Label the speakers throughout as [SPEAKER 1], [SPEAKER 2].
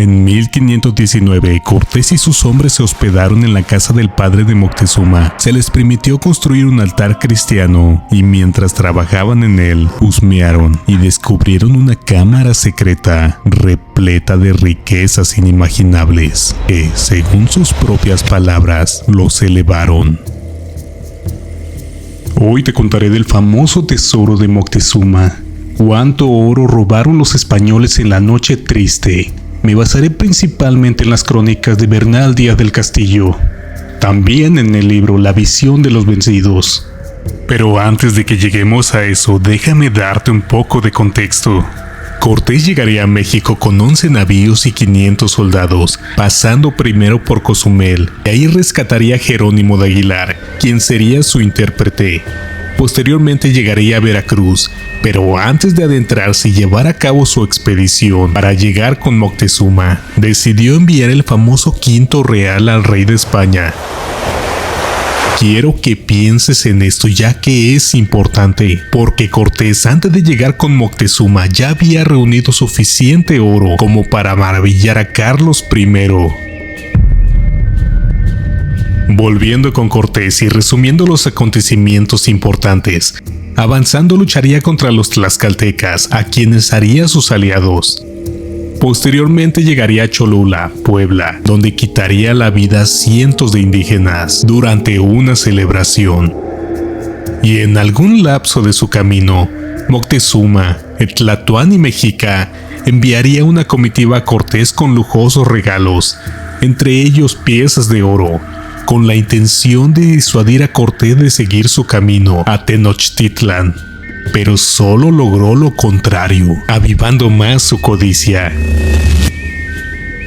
[SPEAKER 1] En 1519, Cortés y sus hombres se hospedaron en la casa del padre de Moctezuma. Se les permitió construir un altar cristiano y mientras trabajaban en él, husmearon y descubrieron una cámara secreta repleta de riquezas inimaginables que, según sus propias palabras, los elevaron. Hoy te contaré del famoso tesoro de Moctezuma. ¿Cuánto oro robaron los españoles en la noche triste? Me basaré principalmente en las crónicas de Bernal Díaz del Castillo, también en el libro La visión de los vencidos. Pero antes de que lleguemos a eso, déjame darte un poco de contexto. Cortés llegaría a México con 11 navíos y 500 soldados, pasando primero por Cozumel, y ahí rescataría a Jerónimo de Aguilar, quien sería su intérprete. Posteriormente llegaría a Veracruz, pero antes de adentrarse y llevar a cabo su expedición para llegar con Moctezuma, decidió enviar el famoso quinto real al rey de España. Quiero que pienses en esto ya que es importante, porque Cortés antes de llegar con Moctezuma ya había reunido suficiente oro como para maravillar a Carlos I. Volviendo con Cortés y resumiendo los acontecimientos importantes, avanzando lucharía contra los tlaxcaltecas, a quienes haría sus aliados. Posteriormente llegaría a Cholula, Puebla, donde quitaría la vida a cientos de indígenas durante una celebración. Y en algún lapso de su camino, Moctezuma, Tlatoani Mexica, enviaría una comitiva a Cortés con lujosos regalos, entre ellos piezas de oro, con la intención de disuadir a Cortés de seguir su camino a Tenochtitlan. Pero solo logró lo contrario, avivando más su codicia.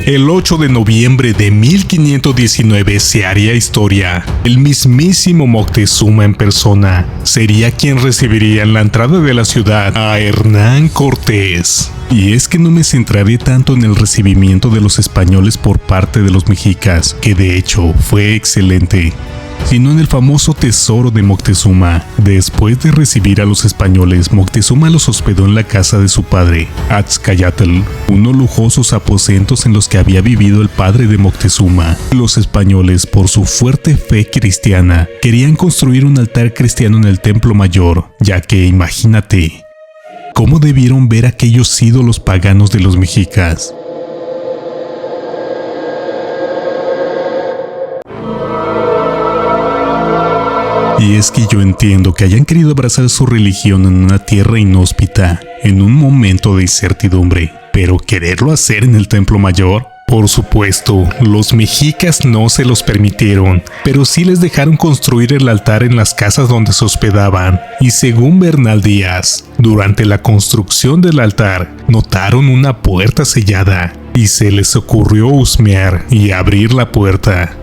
[SPEAKER 1] El 8 de noviembre de 1519 se haría historia. El mismísimo Moctezuma en persona sería quien recibiría en la entrada de la ciudad a Hernán Cortés. Y es que no me centraré tanto en el recibimiento de los españoles por parte de los mexicas, que de hecho fue excelente, sino en el famoso tesoro de Moctezuma. Después de recibir a los españoles, Moctezuma los hospedó en la casa de su padre, Axcayatl, unos lujosos aposentos en los que había vivido el padre de Moctezuma. Los españoles, por su fuerte fe cristiana, querían construir un altar cristiano en el Templo Mayor, ya que, imagínate, ¿cómo debieron ver aquellos ídolos paganos de los mexicas? Y es que yo entiendo que hayan querido abrazar su religión en una tierra inhóspita, en un momento de incertidumbre, pero quererlo hacer en el Templo Mayor. Por supuesto, los mexicas no se los permitieron, pero sí les dejaron construir el altar en las casas donde se hospedaban. Y según Bernal Díaz, durante la construcción del altar, notaron una puerta sellada y se les ocurrió husmear y abrir la puerta.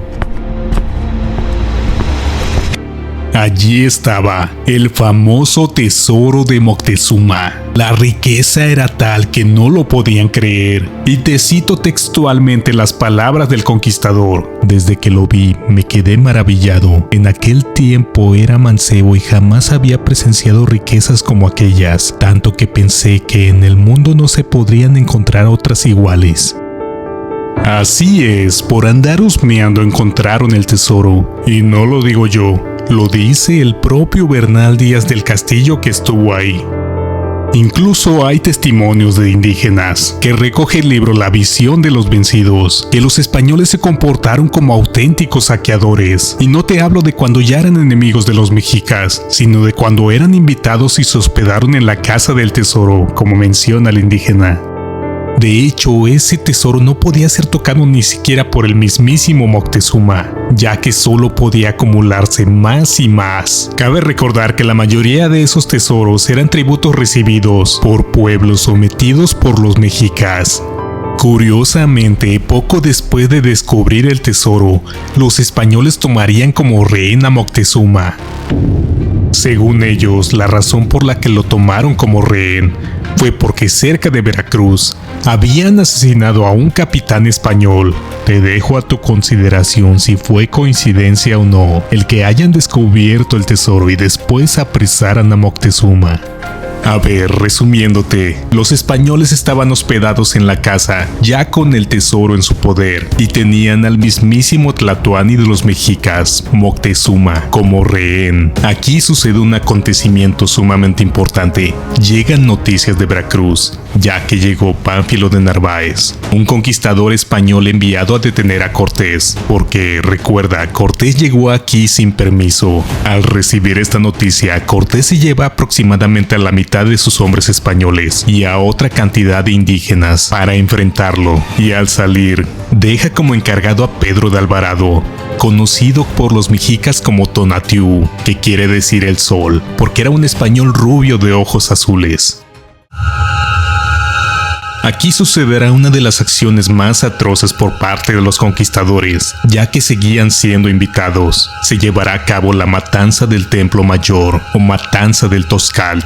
[SPEAKER 1] Allí estaba el famoso tesoro de Moctezuma. La riqueza era tal que no lo podían creer. Y te cito textualmente las palabras del conquistador. Desde que lo vi, me quedé maravillado. En aquel tiempo era mancebo y jamás había presenciado riquezas como aquellas, tanto que pensé que en el mundo no se podrían encontrar otras iguales. Así es, por andar husmeando encontraron el tesoro. Y no lo digo yo. Lo dice el propio Bernal Díaz del Castillo que estuvo ahí. Incluso hay testimonios de indígenas que recoge el libro La visión de los vencidos, que los españoles se comportaron como auténticos saqueadores. Y no te hablo de cuando ya eran enemigos de los mexicas, sino de cuando eran invitados y se hospedaron en la casa del tesoro, como menciona el indígena. De hecho, ese tesoro no podía ser tocado ni siquiera por el mismísimo Moctezuma, ya que solo podía acumularse más y más. Cabe recordar que la mayoría de esos tesoros eran tributos recibidos por pueblos sometidos por los mexicas. Curiosamente, poco después de descubrir el tesoro, los españoles tomarían como rehén a Moctezuma. Según ellos, la razón por la que lo tomaron como rehén fue porque cerca de Veracruz habían asesinado a un capitán español. Te dejo a tu consideración si fue coincidencia o no el que hayan descubierto el tesoro y después apresaran a Moctezuma. A ver, resumiéndote, los españoles estaban hospedados en la casa, ya con el tesoro en su poder, y tenían al mismísimo Tlatoani de los mexicas, Moctezuma, como rehén. Aquí sucede un acontecimiento sumamente importante. Llegan noticias de Veracruz, ya que llegó Pánfilo de Narváez, un conquistador español enviado a detener a Cortés, porque recuerda, Cortés llegó aquí sin permiso. Al recibir esta noticia, Cortés se lleva aproximadamente a la mitad de sus hombres españoles y a otra cantidad de indígenas para enfrentarlo, y al salir, deja como encargado a Pedro de Alvarado, conocido por los mexicas como Tonatiuh, que quiere decir el sol, porque era un español rubio de ojos azules. Aquí sucederá una de las acciones más atroces por parte de los conquistadores, ya que seguían siendo invitados. Se llevará a cabo la matanza del Templo Mayor o matanza del Toscal.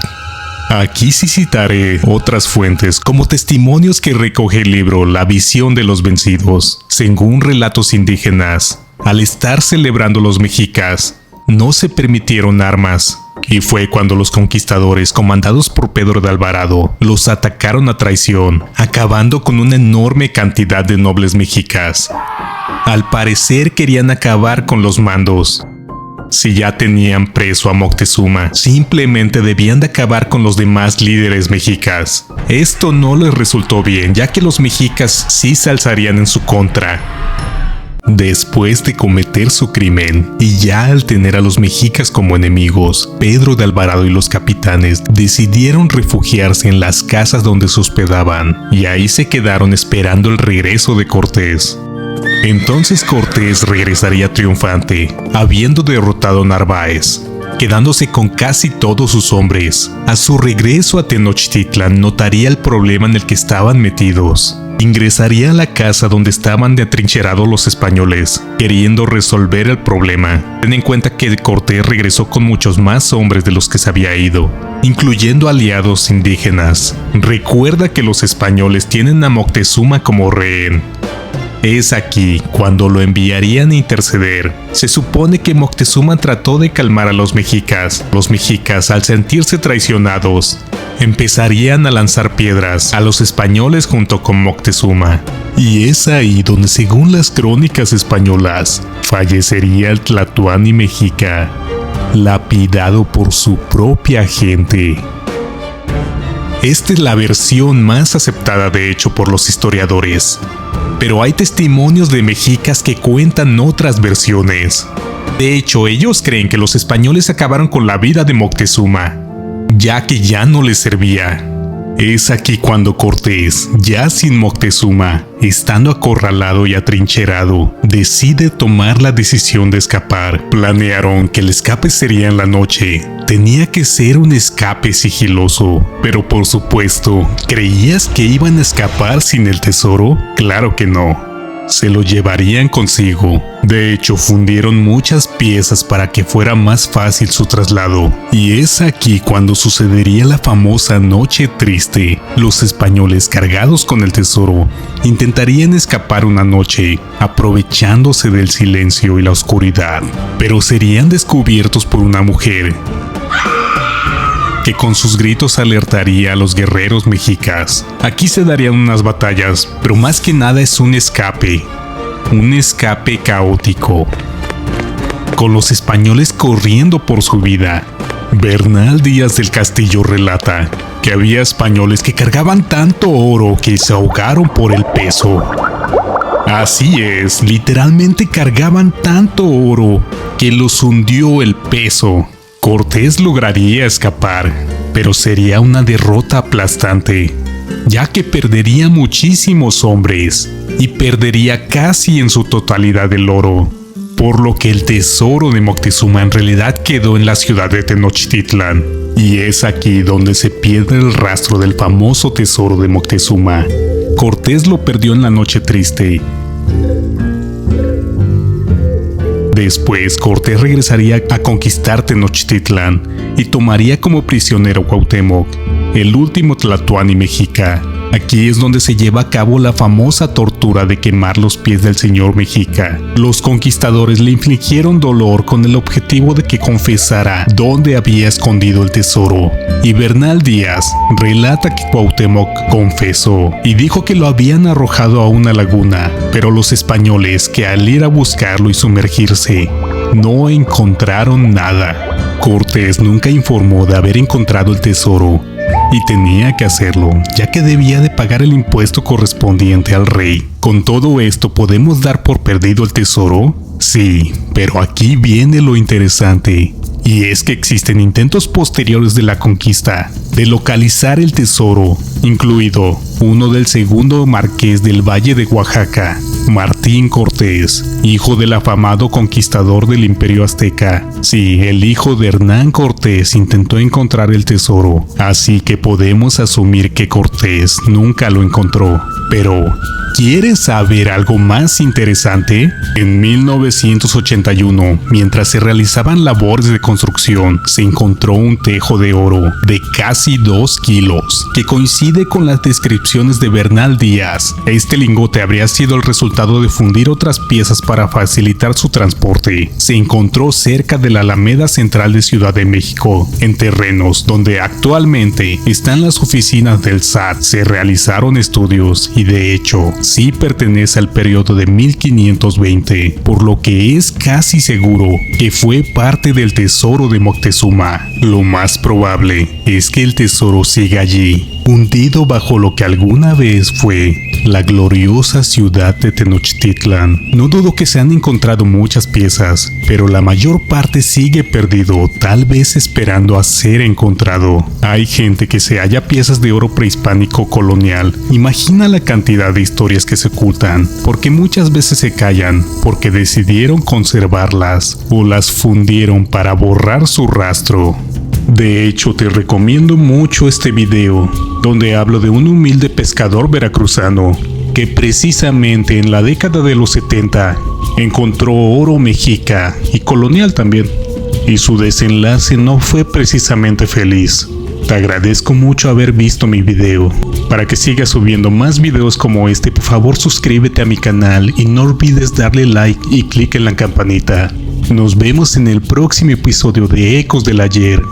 [SPEAKER 1] Aquí sí citaré otras fuentes como testimonios que recoge el libro La visión de los vencidos. Según relatos indígenas, al estar celebrando los mexicas, no se permitieron armas, y fue cuando los conquistadores, comandados por Pedro de Alvarado, los atacaron a traición, acabando con una enorme cantidad de nobles mexicas. Al parecer querían acabar con los mandos. Si ya tenían preso a Moctezuma, simplemente debían de acabar con los demás líderes mexicas. Esto no les resultó bien, ya que los mexicas sí se alzarían en su contra. Después de cometer su crimen, y ya al tener a los mexicas como enemigos, Pedro de Alvarado y los capitanes decidieron refugiarse en las casas donde se hospedaban, y ahí se quedaron esperando el regreso de Cortés. Entonces Cortés regresaría triunfante, habiendo derrotado a Narváez, quedándose con casi todos sus hombres. A su regreso a Tenochtitlan notaría el problema en el que estaban metidos. Ingresaría a la casa donde estaban de atrincherados los españoles, queriendo resolver el problema. Ten en cuenta que Cortés regresó con muchos más hombres de los que se había ido, incluyendo aliados indígenas. Recuerda que los españoles tienen a Moctezuma como rehén. Es aquí cuando lo enviarían a interceder. Se supone que Moctezuma trató de calmar a los mexicas. Los mexicas, al sentirse traicionados, empezarían a lanzar piedras a los españoles junto con Moctezuma. Y es ahí donde, según las crónicas españolas, fallecería el Tlatoani mexica, lapidado por su propia gente. Esta es la versión más aceptada de hecho por los historiadores, pero hay testimonios de mexicas que cuentan otras versiones. De hecho, ellos creen que los españoles acabaron con la vida de Moctezuma, ya que ya no les servía. Es aquí cuando Cortés, ya sin Moctezuma, estando acorralado y atrincherado, decide tomar la decisión de escapar. Planearon que el escape sería en la noche. Tenía que ser un escape sigiloso, pero por supuesto, ¿creías que iban a escapar sin el tesoro? Claro que no. Se lo llevarían consigo. De hecho, fundieron muchas piezas para que fuera más fácil su traslado. Y es aquí cuando sucedería la famosa Noche Triste. Los españoles, cargados con el tesoro, intentarían escapar una noche, aprovechándose del silencio y la oscuridad. Pero serían descubiertos por una mujer, que con sus gritos alertaría a los guerreros mexicas. Aquí se darían unas batallas, pero más que nada es un escape caótico, con los españoles corriendo por su vida. Bernal Díaz del Castillo relata que había españoles que cargaban tanto oro que se ahogaron por el peso. Así es, literalmente cargaban tanto oro que los hundió el peso. Cortés lograría escapar, pero sería una derrota aplastante, ya que perdería muchísimos hombres y perdería casi en su totalidad el oro, por lo que el tesoro de Moctezuma en realidad quedó en la ciudad de Tenochtitlan. Y es aquí donde se pierde el rastro del famoso tesoro de Moctezuma. Cortés lo perdió en la Noche Triste. Después, Cortés regresaría a conquistar Tenochtitlan y tomaría como prisionero Cuauhtémoc, el último Tlatoani mexica. Aquí es donde se lleva a cabo la famosa tortura de quemar los pies del señor Mexica. Los conquistadores le infligieron dolor con el objetivo de que confesara dónde había escondido el tesoro. Y Bernal Díaz relata que Cuauhtémoc confesó y dijo que lo habían arrojado a una laguna, pero los españoles, que al ir a buscarlo y sumergirse, no encontraron nada. Cortés nunca informó de haber encontrado el tesoro, y tenía que hacerlo, ya que debía de pagar el impuesto correspondiente al rey. ¿Con todo esto podemos dar por perdido el tesoro? Sí, pero aquí viene lo interesante. Y es que existen intentos posteriores de la conquista de localizar el tesoro, incluido uno del segundo marqués del Valle de Oaxaca, Martín Cortés, hijo del afamado conquistador del Imperio Azteca. Sí, el hijo de Hernán Cortés intentó encontrar el tesoro, así que podemos asumir que Cortés nunca lo encontró. Pero, ¿quieres saber algo más interesante? En 1981, mientras se realizaban labores de construcción, se encontró un tejo de oro de casi 2 kilos, que coincide con las descripciones de Bernal Díaz. Este lingote habría sido el resultado de fundir otras piezas para facilitar su transporte. Se encontró cerca de la Alameda Central de Ciudad de México, en terrenos donde actualmente están las oficinas del SAT. Se realizaron estudios y de hecho, sí pertenece al periodo de 1520, por lo que es casi seguro que fue parte del tesoro de Moctezuma. Lo más probable es que el tesoro siga allí, hundido bajo lo que alguna vez fue la gloriosa ciudad de Tenochtitlan. No dudo que se han encontrado muchas piezas, pero la mayor parte sigue perdido, tal vez esperando a ser encontrado. Hay gente que se halla piezas de oro prehispánico colonial. Imagina la cantidad de historias que se ocultan, porque muchas veces se callan, porque decidieron conservarlas o las fundieron para borrar su rastro. De hecho, te recomiendo mucho este video, donde hablo de un humilde pescador veracruzano que precisamente en la década de los 70 encontró oro mexica y colonial también, y su desenlace no fue precisamente feliz. Te agradezco mucho haber visto mi video. Para que siga subiendo más videos como este, por favor suscríbete a mi canal y no olvides darle like y clic en la campanita. Nos vemos en el próximo episodio de Ecos del Ayer.